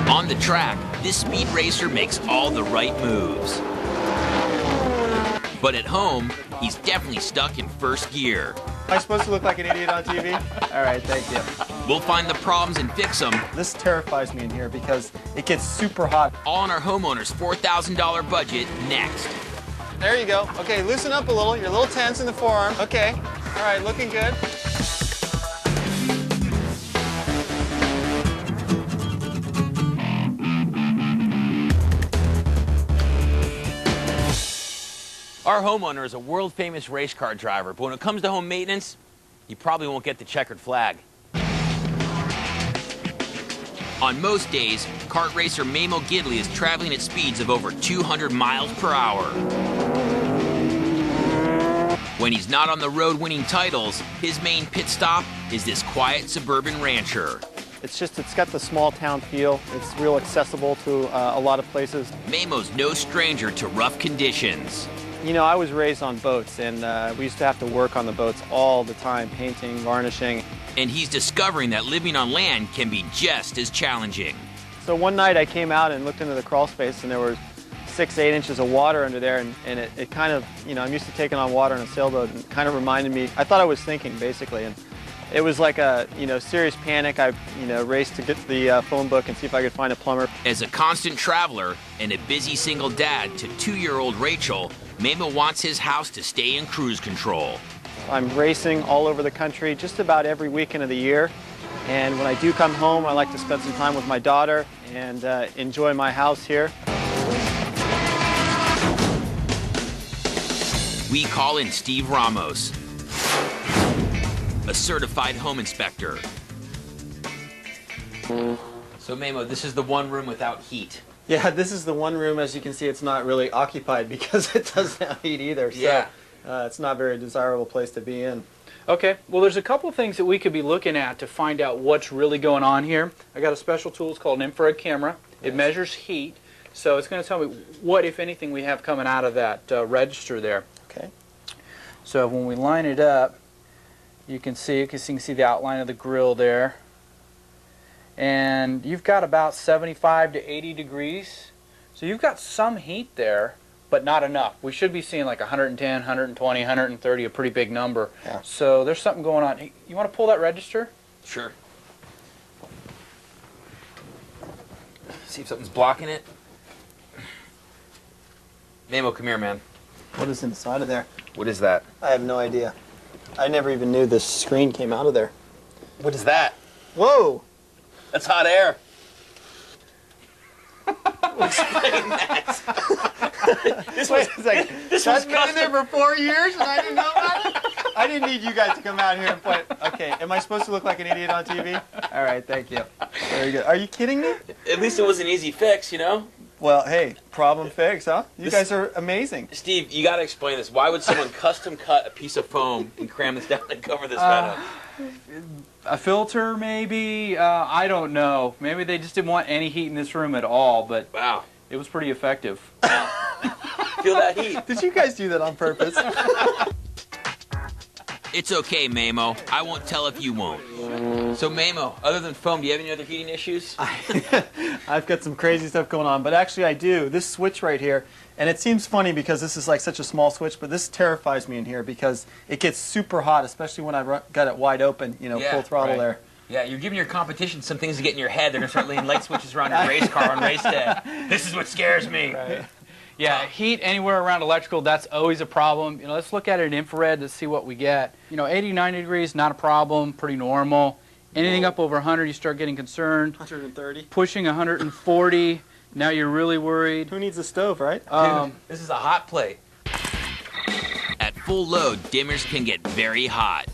On the track, this speed racer makes all the right moves. But at home, he's definitely stuck in first gear. Am I supposed to look like an idiot on TV? All right, thank you. We'll find the problems and fix them. This terrifies me in here because it gets super hot. All on our homeowner's $4,000 budget next. There you go. Okay, loosen up a little. You're a little tense in the forearm. Okay. All right, looking good. Our homeowner is a world-famous race car driver, but when it comes to home maintenance, you probably won't get the checkered flag. On most days, kart racer Mamo Gidley is traveling at speeds of over 200 miles per hour. When he's not on the road winning titles, his main pit stop is this quiet suburban rancher. It's got the small town feel. It's real accessible to a lot of places. Mamo's no stranger to rough conditions. You know, I was raised on boats, and we used to have to work on the boats all the time, painting, varnishing. And he's discovering that living on land can be just as challenging. So one night I came out and looked into the crawl space, and there were 6, 8 inches of water under there, and it kind of, you know, I'm used to taking on water in a sailboat, and it kind of reminded me, I thought I was thinking, basically, and it was like a, you know, serious panic. I, you know, raced to get the phone book and see if I could find a plumber. As a constant traveler and a busy single dad to 2-year-old Rachel, Mamo wants his house to stay in cruise control. I'm racing all over the country just about every weekend of the year. And when I do come home, I like to spend some time with my daughter and enjoy my house here. We call in Steve Ramos, a certified home inspector. So Mamo, this is the one room without heat. Yeah, this is the one room. As you can see, it's not really occupied because it doesn't have heat either. So Yeah. It's not a very desirable place to be in. Okay, well there's a couple of things that we could be looking at to find out what's really going on here. I got a special tool, it's called an infrared camera. It measures heat, so it's going to tell me what, if anything, we have coming out of that register there. Okay. So when we line it up, you can see the outline of the grill there. And you've got about 75 to 80 degrees. So you've got some heat there, but not enough. We should be seeing like 110, 120, 130, a pretty big number. Yeah. So there's something going on. Hey, you want to pull that register? Sure. See if something's blocking it. Mamo, come here, man. What is inside of there? What is that? I have no idea. I never even knew this screen came out of there. What is that? Whoa! That's hot air. Explain that. This was That's been in there for 4 years and I didn't know about it? I didn't need you guys to come out here and point. Okay, am I supposed to look like an idiot on TV? All right, thank you. Very good. Are you kidding me? At least it was an easy fix, you know? Well, hey, problem fixed, huh? You guys are amazing. Steve, you got to explain this. Why would someone custom cut a piece of foam and cram this down and cover this vent up? A filter, maybe? I don't know. Maybe they just didn't want any heat in this room at all, but Wow. it was pretty effective. Feel that heat. Did you guys do that on purpose? It's okay, Mamo. I won't tell if you won't. So, Mamo, other than foam, do you have any other heating issues? I've got some crazy stuff going on, but actually I do. This switch right here, and it seems funny because this is like such a small switch, but this terrifies me in here because it gets super hot, especially when I've got it wide open, you know, Yeah, full throttle right. there. Yeah, you're giving your competition some things to get in your head. They're going to start laying light switches around your race car on race day. This is what scares me. Right. Yeah, heat anywhere around electrical, that's always a problem. You know, let's look at it in infrared to see what we get. You know, 80, 90 degrees, not a problem, pretty normal. Anything up over 100, you start getting concerned. 130. Pushing 140, now you're really worried. Who needs a stove, right? Dude, this is a hot plate. At full load, dimmers can get very hot.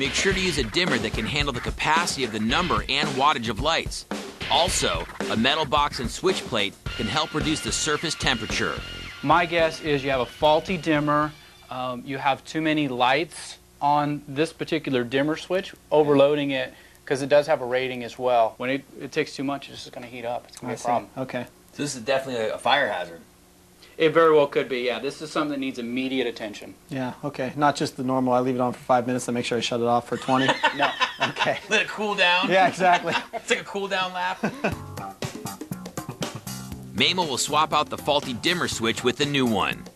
Make sure to use a dimmer that can handle the capacity of the number and wattage of lights. Also, a metal box and switch plate can help reduce the surface temperature. My guess is you have a faulty dimmer, you have too many lights on this particular dimmer switch, overloading it, because it does have a rating as well. When it takes too much, it's just going to heat up. It's going to be a problem. Okay. So this is definitely a fire hazard. It very well could be, yeah. This is something that needs immediate attention. Yeah, okay. Not just the normal, I leave it on for 5 minutes and make sure I shut it off for 20. No. Okay. Let it cool down. Yeah, exactly. It's like a cool down lap. Mamo will swap out the faulty dimmer switch with the new one.